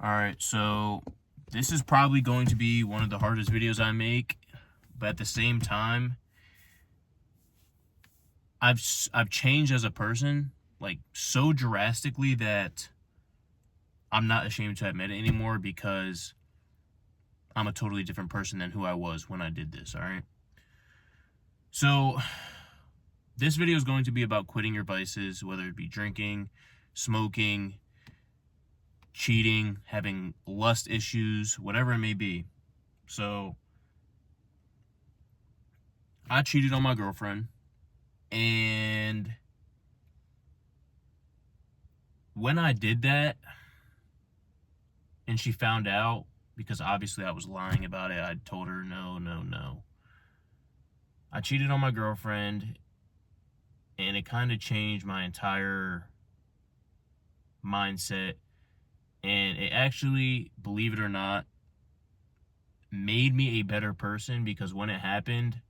Alright, so this is probably going to be one of the hardest videos I make, but at the same time, I've changed as a person, like, so drastically that I'm not ashamed to admit it anymore because I'm a totally different person than who I was when I did this, alright? So, this video is going to be about quitting your vices, whether it be drinking, smoking, cheating, having lust issues, whatever it may be. So, I cheated on my girlfriend, and when I did that, and she found out, because obviously I was lying about it, I told her, no, no, no. I cheated on my girlfriend, and it kind of changed my entire mindset, and it actually, believe it or not, made me a better person, because when it happened,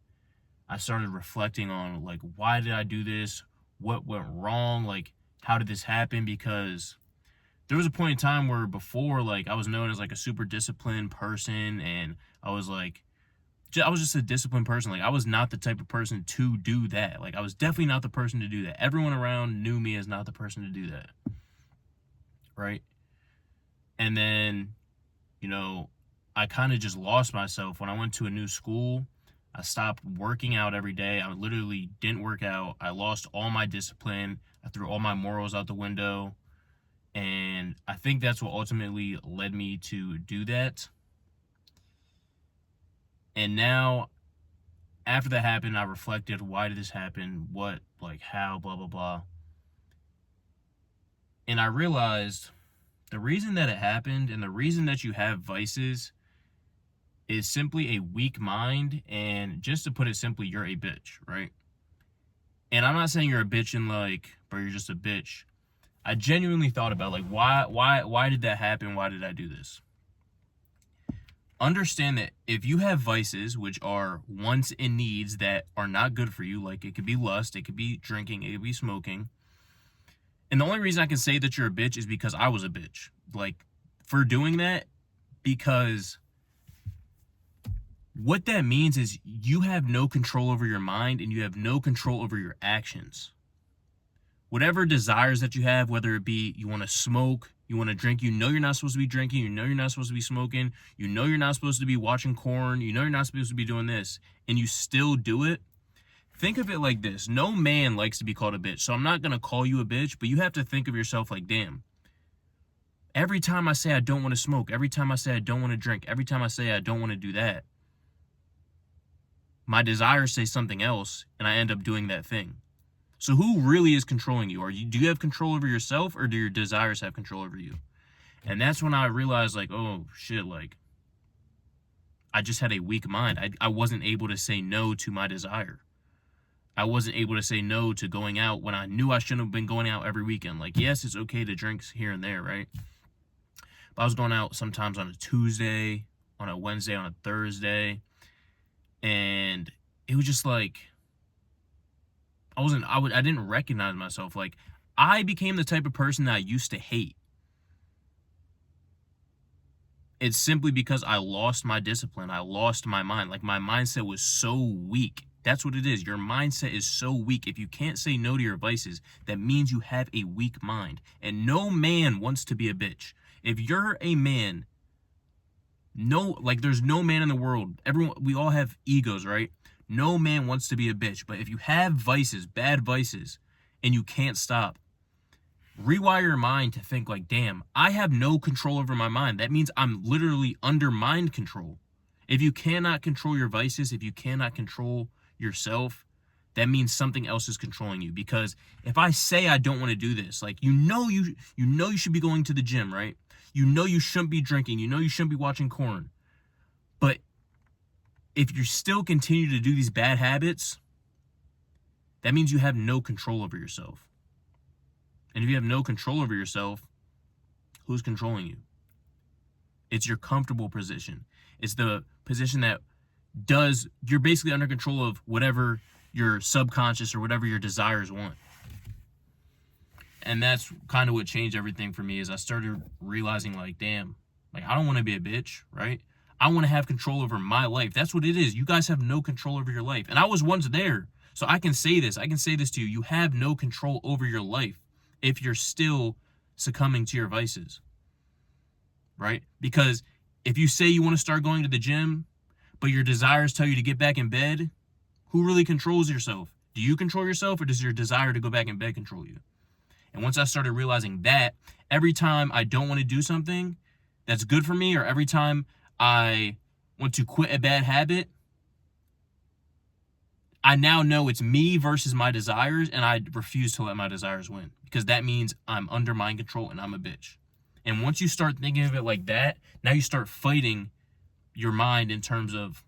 I started reflecting on, like, why did I do this? What went wrong? Like, how did this happen? Because there was a point in time where before, like, I was known as, like, a super disciplined person, and I was, like, I was just a disciplined person. Like, I was not the type of person to do that. Like, I was definitely not the person to do that. Everyone around knew me as not the person to do that. Right? And then, I kind of just lost myself when I went to a new school. I stopped working out every day. I literally didn't work out. I lost all my discipline. I threw all my morals out the window. And I think that's what ultimately led me to do that. And now, after that happened, I reflected, why did this happen? What, like, how, blah, blah, blah. And I realized the reason that it happened and the reason that you have vices is simply a weak mind, and just to put it simply, you're a bitch, right? And I'm not saying you're a bitch and, like, bro, you're just a bitch. I genuinely thought about, like, why did that happen? Why did I do this? Understand that if you have vices, which are wants and needs that are not good for you, like, it could be lust, it could be drinking, it could be smoking. And the only reason I can say that you're a bitch is because I was a bitch, like, for doing that, because what that means is you have no control over your mind and you have no control over your actions. Whatever desires that you have, whether it be you want to smoke, you want to drink, you're not supposed to be drinking, you're not supposed to be smoking, you're not supposed to be watching porn, you're not supposed to be doing this, and you still do it. Think of it like this. No man likes to be called a bitch, so I'm not going to call you a bitch, but you have to think of yourself like, damn, every time I say I don't want to smoke, every time I say I don't want to drink, every time I say I don't want to do that, my desires say something else, and I end up doing that thing. So who really is controlling you? Do you have control over yourself, or do your desires have control over you? And that's when I realized, like, oh shit, like, I just had a weak mind. I wasn't able to say no to my desire. I wasn't able to say no to going out when I knew I shouldn't have been going out every weekend. Like, yes, it's okay to drink here and there, right? But I was going out sometimes on a Tuesday, on a Wednesday, on a Thursday, and it was just like, I didn't recognize myself. Like, I became the type of person that I used to hate. It's simply because I lost my discipline. I lost my mind. Like, my mindset was so weak. That's what it is. Your mindset is so weak. If you can't say no to your vices, that means you have a weak mind. And no man wants to be a bitch. If you're a man, there's no man in the world. We all have egos, right? No man wants to be a bitch. But if you have vices, bad vices, and you can't stop, rewire your mind to think like, damn, I have no control over my mind. That means I'm literally under mind control. If you cannot control your vices, if you cannot control yourself, that means something else is controlling you. Because if I say I don't want to do this, like, you should be going to the gym, right? You shouldn't be drinking. You shouldn't be watching porn. But if you still continue to do these bad habits, that means you have no control over yourself. And if you have no control over yourself, who's controlling you? It's your comfortable position. It's the position that you're basically under control of whatever your subconscious or whatever your desires want. And that's kind of what changed everything for me, is I started realizing, like, damn, like, I don't want to be a bitch, right? I want to have control over my life. That's what it is. You guys have no control over your life. And I was once there. So I can say this. I can say this to you. You have no control over your life if you're still succumbing to your vices, right? Because if you say you want to start going to the gym, but your desires tell you to get back in bed, who really controls yourself? Do you control yourself, or does your desire to go back in bed control you? And once I started realizing that, every time I don't want to do something that's good for me, or every time I want to quit a bad habit, I now know it's me versus my desires, and I refuse to let my desires win, because that means I'm under mind control and I'm a bitch. And once you start thinking of it like that, now you start fighting your mind in terms of,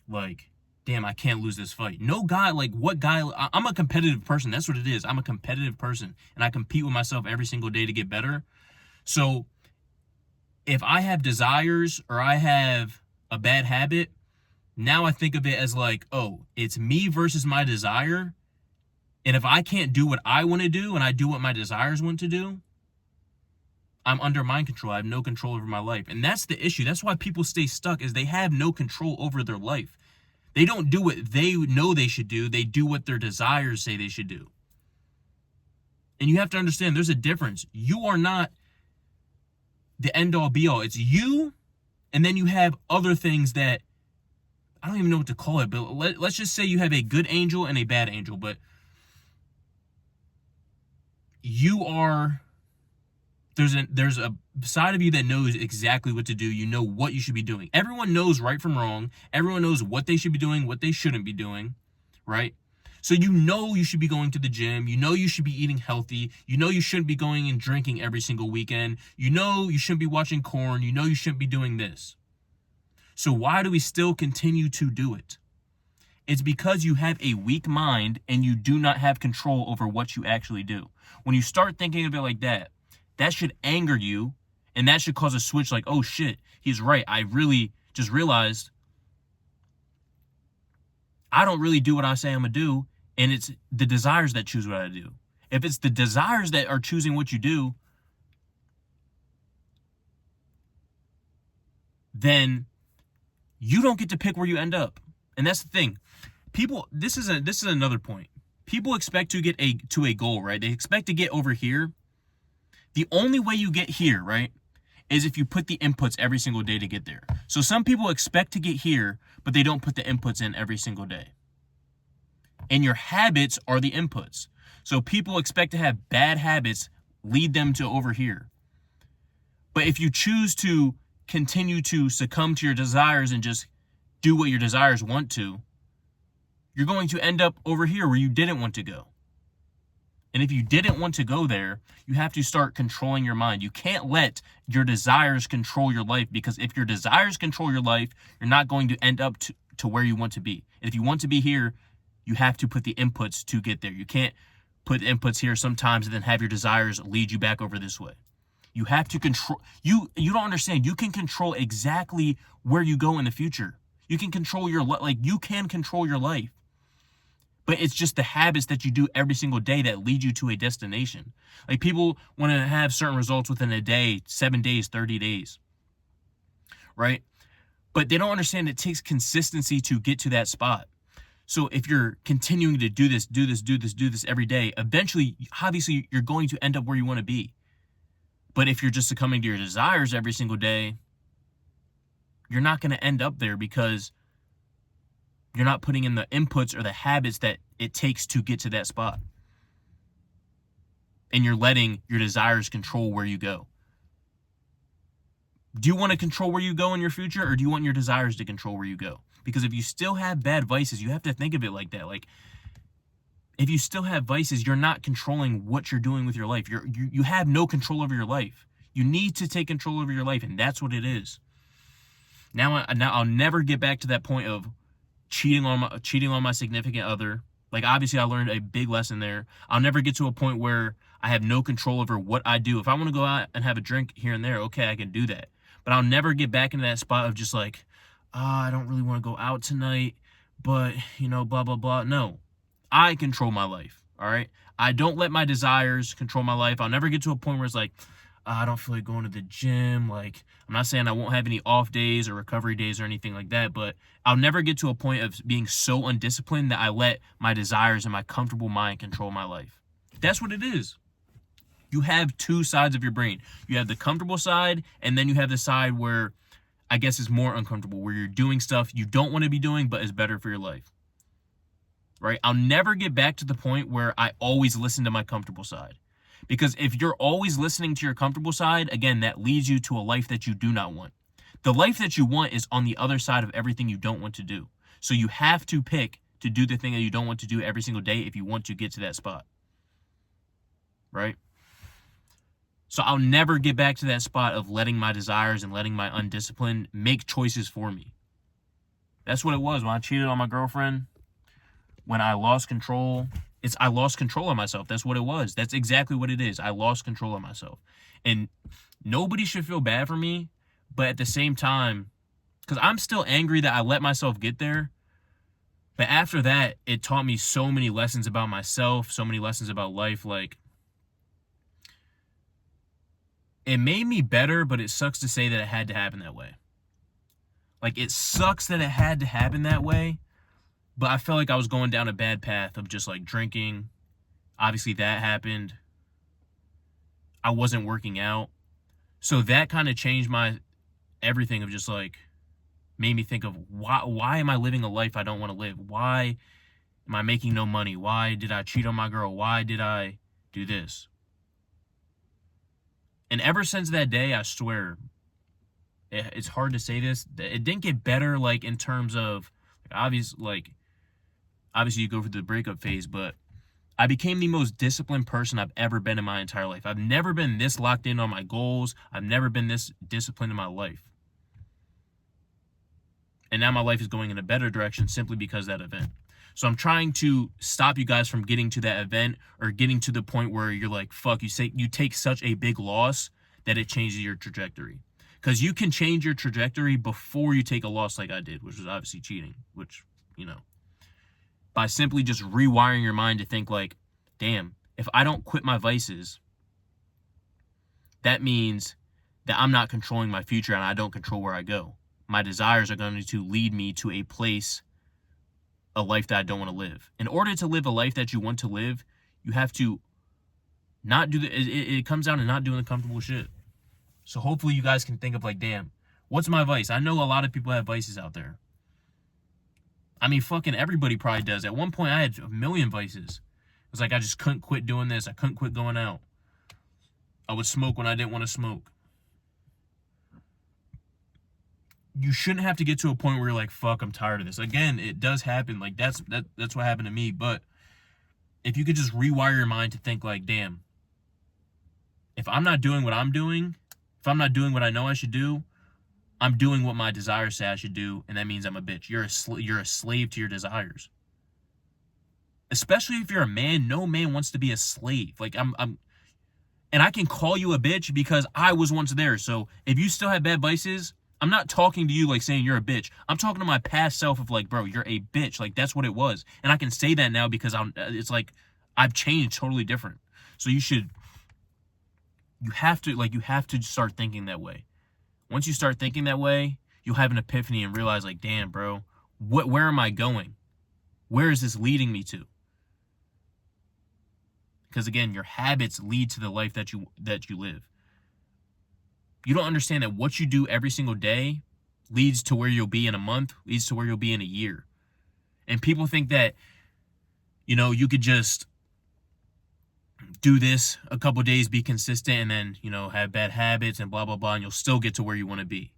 like, damn, I can't lose this fight. No guy, like, what guy? I'm a competitive person. That's what it is. I'm a competitive person, and I compete with myself every single day to get better. So if I have desires or I have a bad habit, now I think of it as like, oh, it's me versus my desire. And if I can't do what I want to do and I do what my desires want to do, I'm under mind control. I have no control over my life. And that's the issue. That's why people stay stuck, is they have no control over their life. They don't do what they know they should do. They do what their desires say they should do. And you have to understand, there's a difference. You are not the end all be all. It's you, and then you have other things that I don't even know what to call it, but let's just say you have a good angel and a bad angel, but you are, there's a side of you that knows exactly what to do. You know what you should be doing. Everyone knows right from wrong. Everyone knows what they should be doing, what they shouldn't be doing, right? So you know you should be going to the gym. You know you should be eating healthy. You know you shouldn't be going and drinking every single weekend. You know you shouldn't be watching porn. You know you shouldn't be doing this. So why do we still continue to do it? It's because you have a weak mind and you do not have control over what you actually do. When you start thinking of it like that, that should anger you, and that should cause a switch, like, oh shit, he's right. I really just realized I don't really do what I say I'm going to do, and it's the desires that choose what I do. If it's the desires that are choosing what you do, then you don't get to pick where you end up. And that's the thing. People, this is another point. People expect to get to a goal, right? They expect to get over here. The only way you get here, right, is if you put the inputs every single day to get there. So some people expect to get here, but they don't put the inputs in every single day. And your habits are the inputs. So people expect to have bad habits lead them to over here. But if you choose to continue to succumb to your desires and just do what your desires want to, you're going to end up over here where you didn't want to go. And if you didn't want to go there, you have to start controlling your mind. You can't let your desires control your life, because if your desires control your life, you're not going to end up to where you want to be. And if you want to be here, you have to put the inputs to get there. You can't put inputs here sometimes and then have your desires lead you back over this way. You have to control. You don't understand. You can control exactly where you go in the future. You can control your life. Like, you can control your life. But it's just the habits that you do every single day that lead you to a destination. Like, people want to have certain results within a day, 7 days, 30 days, right? But they don't understand it takes consistency to get to that spot. So if you're continuing to do this every day, eventually, obviously, you're going to end up where you want to be. But if you're just succumbing to your desires every single day, you're not going to end up there, because you're not putting in the inputs or the habits that it takes to get to that spot. And you're letting your desires control where you go. Do you want to control where you go in your future, or do you want your desires to control where you go? Because if you still have bad vices, you have to think of it like that. Like, if you still have vices, you're not controlling what you're doing with your life. You have no control over your life. You need to take control over your life, and that's what it is. Now I'll never get back to that point of cheating on my significant other. Like, obviously, I learned a big lesson there. I'll never get to a point where I have no control over what I do. If I want to go out and have a drink here and there, okay, I can do that. But I'll never get back into that spot of just like, I don't really want to go out tonight, but, blah, blah, blah. No, I control my life, All right. I don't let my desires control my life. I'll never get to a point where it's like, I don't feel like going to the gym. Like, I'm not saying I won't have any off days or recovery days or anything like that, but I'll never get to a point of being so undisciplined that I let my desires and my comfortable mind control my life. That's what it is. You have two sides of your brain. You have the comfortable side, and then you have the side where I guess is more uncomfortable, where you're doing stuff you don't want to be doing, but is better for your life. Right? I'll never get back to the point where I always listen to my comfortable side. Because if you're always listening to your comfortable side, again, that leads you to a life that you do not want. The life that you want is on the other side of everything you don't want to do. So you have to pick to do the thing that you don't want to do every single day if you want to get to that spot. Right? So I'll never get back to that spot of letting my desires and letting my undiscipline make choices for me. That's what it was when I cheated on my girlfriend. When I lost control, I lost control of myself. That's what it was. That's exactly what it is. I lost control of myself. And nobody should feel bad for me, but at the same time, because I'm still angry that I let myself get there. But after that, it taught me so many lessons about myself, so many lessons about life. Like, it made me better, but it sucks to say that it had to happen that way. Like, it sucks that it had to happen that way, but I felt like I was going down a bad path of just, like, drinking. Obviously, that happened. I wasn't working out. So that kind of changed my everything of just, like, made me think of why am I living a life I don't want to live? Why am I making no money? Why did I cheat on my girl? Why did I do this? And ever since that day, I swear, it's hard to say this, it didn't get better, like, in terms of, obviously you go through the breakup phase, but I became the most disciplined person I've ever been in my entire life. I've never been this locked in on my goals. I've never been this disciplined in my life. And now my life is going in a better direction simply because of that event. So I'm trying to stop you guys from getting to that event or getting to the point where you're like, fuck, you take such a big loss that it changes your trajectory. Because you can change your trajectory before you take a loss like I did, which was obviously cheating, which, by simply just rewiring your mind to think like, damn, if I don't quit my vices, that means that I'm not controlling my future and I don't control where I go. My desires are going to lead me to a place, a life that I don't want to live. In order to live a life that you want to live, you have to not do it comes down to not doing the comfortable shit. So hopefully you guys can think of like, damn, what's my vice? I know a lot of people have vices out there. I mean, fucking everybody probably does. At one point, I had a million vices. It was like I just couldn't quit doing this. I couldn't quit going out. I would smoke when I didn't want to smoke. You shouldn't have to get to a point where you're like, fuck, I'm tired of this. Again, it does happen. Like, that's what happened to me. But if you could just rewire your mind to think like, damn, if I'm not doing what I'm doing, if I'm not doing what I know I should do, I'm doing what my desires say I should do, and that means I'm a bitch. You're a slave to your desires. Especially if you're a man, no man wants to be a slave. Like, and I can call you a bitch because I was once there. So if you still have bad vices, I'm not talking to you like saying you're a bitch. I'm talking to my past self of like, bro, you're a bitch. Like, that's what it was. And I can say that now because it's like I've changed totally different. So you have to start thinking that way. Once you start thinking that way, you'll have an epiphany and realize like, damn, bro, where am I going? Where is this leading me to? Because again, your habits lead to the life that you live. You don't understand that what you do every single day leads to where you'll be in a month, leads to where you'll be in a year. And people think that, you could just do this a couple days, be consistent, and then, have bad habits and blah, blah, blah, and you'll still get to where you want to be.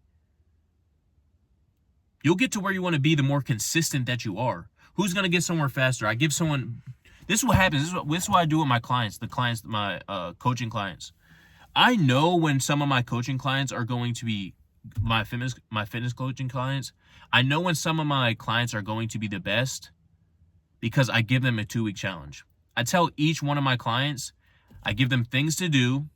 You'll get to where you want to be the more consistent that you are. Who's going to get somewhere faster? I give someone, this is what happens. This is what I do with my clients, my coaching clients. I know when some of my coaching clients are going to be my fitness coaching clients. I know when some of my clients are going to be the best because I give them a 2-week challenge. I tell each one of my clients, I give them things to do,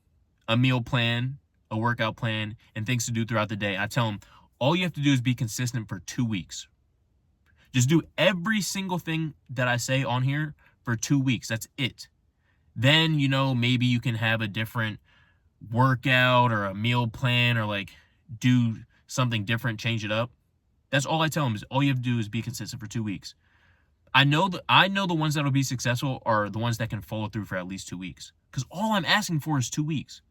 a meal plan, a workout plan, and things to do throughout the day. I tell them, all you have to do is be consistent for 2 weeks. Just do every single thing that I say on here for 2 weeks. That's it. Then, you know, maybe you can have a different workout or a meal plan, or like do something different, change it up. That's all I tell them, is all you have to do is be consistent for 2 weeks. I know the ones that'll be successful are the ones that can follow through for at least 2 weeks. Because all I'm asking for is 2 weeks.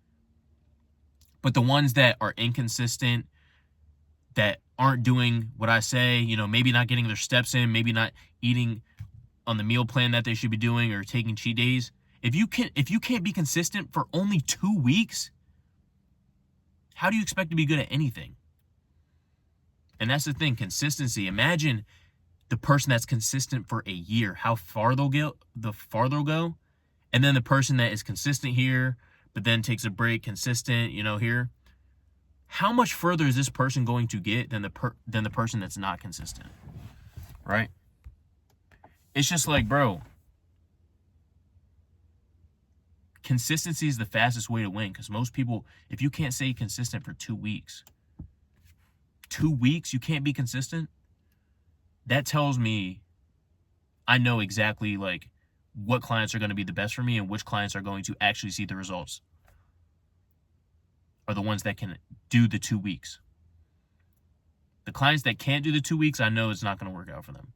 But the ones that are inconsistent, that aren't doing what I say, you know, maybe not getting their steps in, maybe not eating on the meal plan that they should be doing, or taking cheat days. If you can't be consistent for only 2 weeks, how do you expect to be good at anything? And that's the thing, consistency. Imagine the person that's consistent for a year, how far they'll go. And then the person that is consistent here, but then takes a break, consistent, you know, here. How much further is this person going to get than the person that's not consistent? Right? It's just like, bro, consistency is the fastest way to win, because most people, if you can't stay consistent for 2 weeks, 2 weeks, you can't be consistent, that tells me I know exactly like what clients are going to be the best for me, and which clients are going to actually see the results are the ones that can do the 2 weeks. The clients that can't do the 2 weeks, I know it's not going to work out for them.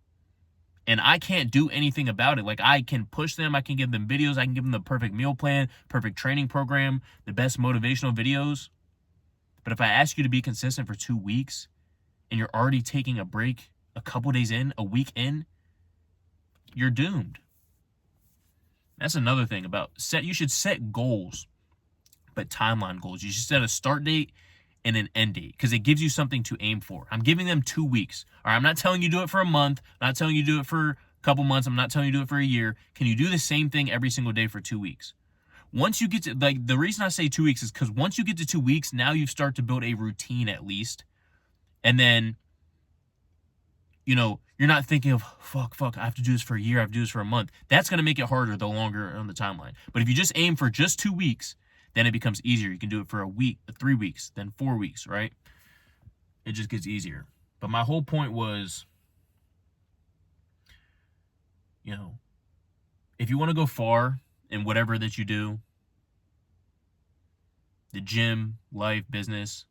And I can't do anything about it. Like, I can push them, I can give them videos, I can give them the perfect meal plan, perfect training program, the best motivational videos. But if I ask you to be consistent for 2 weeks and you're already taking a break a couple days in, a week in, you're doomed. That's another thing about you should set goals, but timeline goals. You should set a start date and an end date, because it gives you something to aim for. I'm giving them 2 weeks. All right, I'm not telling you do it for a month. I'm not telling you do it for a couple months. I'm not telling you do it for a year. Can you do the same thing every single day for 2 weeks? Once you get to, like, the reason I say 2 weeks is because once you get to 2 weeks, now you start to build a routine at least. And then, you know, you're not thinking of, fuck, I have to do this for a year, I have to do this for a month. That's going to make it harder the longer on the timeline. But if you just aim for just 2 weeks, then it becomes easier. You can do it for a week, 3 weeks, then 4 weeks, right? It just gets easier. But my whole point was, you know, if you want to go far in whatever that you do, the gym, life, business,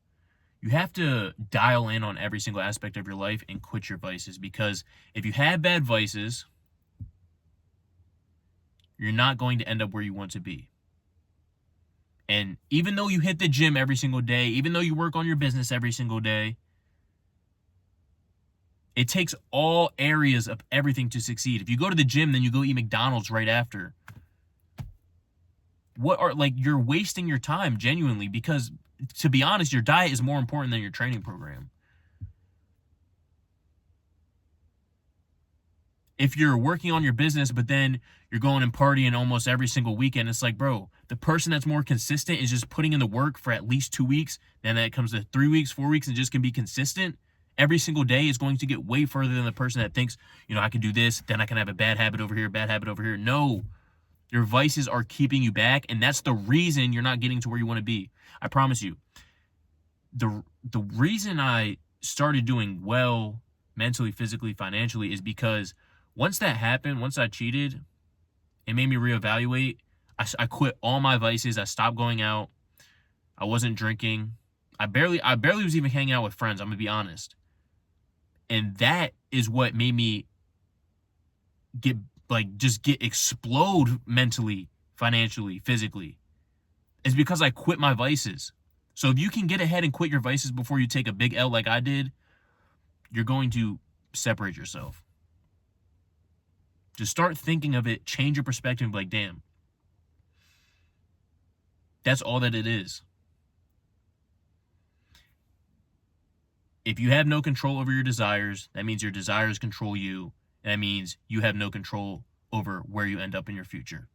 you have to dial in on every single aspect of your life and quit your vices. Because if you have bad vices, you're not going to end up where you want to be. And even though you hit the gym every single day, even though you work on your business every single day, it takes all areas of everything to succeed. If you go to the gym, then you go eat McDonald's right after. You're wasting your time, genuinely, because, to be honest, your diet is more important than your training program. If you're working on your business, but then you're going and partying almost every single weekend, it's like, bro, the person that's more consistent is just putting in the work for at least 2 weeks. Then that comes to 3 weeks, 4 weeks, and just can be consistent every single day, is going to get way further than the person that thinks, you know, I can do this, then I can have a bad habit over here, bad habit over here. No, your vices are keeping you back, and that's the reason you're not getting to where you want to be. I promise you. The reason I started doing well mentally, physically, financially is because once that happened, once I cheated, it made me reevaluate. I quit all my vices. I stopped going out. I wasn't drinking. I barely was even hanging out with friends, I'm going to be honest. And that is what made me explode mentally, financially, physically. It's because I quit my vices. So if you can get ahead and quit your vices before you take a big L like I did, you're going to separate yourself. Just start thinking of it, change your perspective, like, damn, that's all that it is. If you have no control over your desires, that means your desires control you. And that means you have no control over where you end up in your future.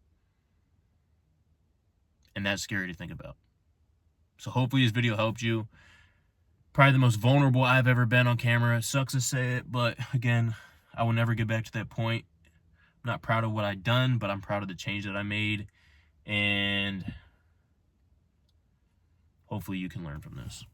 And that's scary to think about. So hopefully this video helped you. Probably the most vulnerable I've ever been on camera. It sucks to say it, but again, I will never get back to that point. I'm not proud of what I've done, but I'm proud of the change that I made. And hopefully you can learn from this.